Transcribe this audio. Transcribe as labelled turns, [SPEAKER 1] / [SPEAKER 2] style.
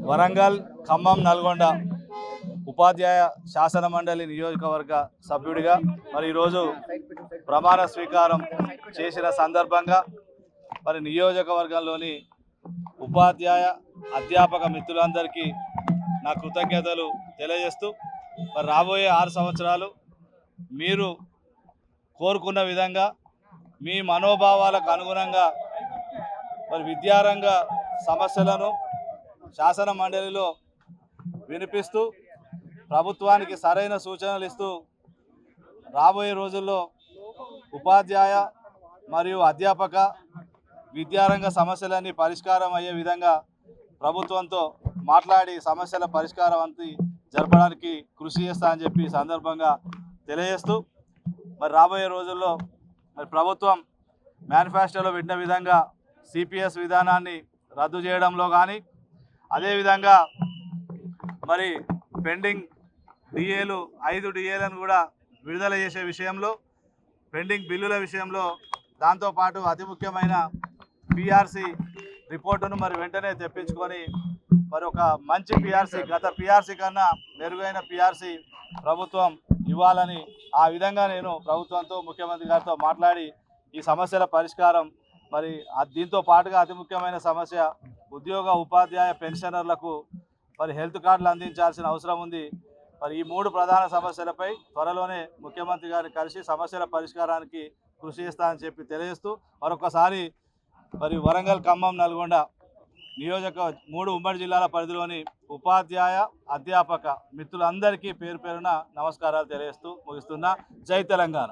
[SPEAKER 1] వరంగల్, ఖమ్మం, నల్గొండ ఉపాధ్యాయ శాసన మండలి నియోజకవర్గ సభ్యుడిగా మరి ఈరోజు ప్రమాణ స్వీకారం చేసిన సందర్భంగా మరి నియోజకవర్గంలోని ఉపాధ్యాయ అధ్యాపక మిత్రులందరికీ నా కృతజ్ఞతలు తెలియజేస్తూ మరి రాబోయే 6 సంవత్సరాలు మీరు కోరుకున్న విధంగా మీ మనోభావాలకు అనుగుణంగా మరి విద్యారంగ సమస్యలను శాసన మండలిలో వినిపిస్తూ ప్రభుత్వానికి సరైన సూచనలు ఇస్తూ రాబోయే రోజుల్లో ఉపాధ్యాయ మరియు అధ్యాపక విద్యారంగ సమస్యలన్నీ పరిష్కారం అయ్యే విధంగా ప్రభుత్వంతో మాట్లాడి సమస్యల పరిష్కారాన్ని జరపడానికి కృషి చేస్తా అని చెప్పి సందర్భంగా తెలియజేస్తూ మరి రాబోయే రోజుల్లో మరి ప్రభుత్వం మేనిఫెస్టోలో పెట్టిన విధంగా సిపిఎస్ విధానాన్ని రద్దు చేయడంలో కానీ అదేవిధంగా మరి పెండింగ్ డిఏలు 5 డిఏలను కూడా విడుదల చేసే విషయంలో పెండింగ్ బిల్లుల విషయంలో దాంతోపాటు అతి ముఖ్యమైన పిఆర్సి రిపోర్టును మరి వెంటనే తెప్పించుకొని మరి ఒక మంచి పిఆర్సి గత పిఆర్సి కన్నా మెరుగైన పిఆర్సి ప్రభుత్వం ఇవ్వాలని ఆ విధంగా నేను ప్రభుత్వంతో ముఖ్యమంత్రి గారితో మాట్లాడి ఈ సమస్యల పరిష్కారం మరి దీంతో పాటుగా అతి ముఖ్యమైన సమస్య ఉద్యోగ ఉపాధ్యాయ పెన్షనర్లకు మరి హెల్త్ కార్డులు అందించాల్సిన అవసరం ఉంది. మరి ఈ 3 ప్రధాన సమస్యలపై త్వరలోనే ముఖ్యమంత్రి గారిని కలిసి సమస్యల పరిష్కారానికి కృషి చేస్తానని చెప్పి తెలియజేస్తూ మరొకసారి మరి వరంగల్, ఖమ్మం, నల్గొండ నియోజక 3 ఉమ్మడి జిల్లాల పరిధిలోని ఉపాధ్యాయ అధ్యాపక మిత్రులందరికీ పేరు పేరున నమస్కారాలు తెలియజేస్తూ ముగిస్తున్నా. జై తెలంగాణ.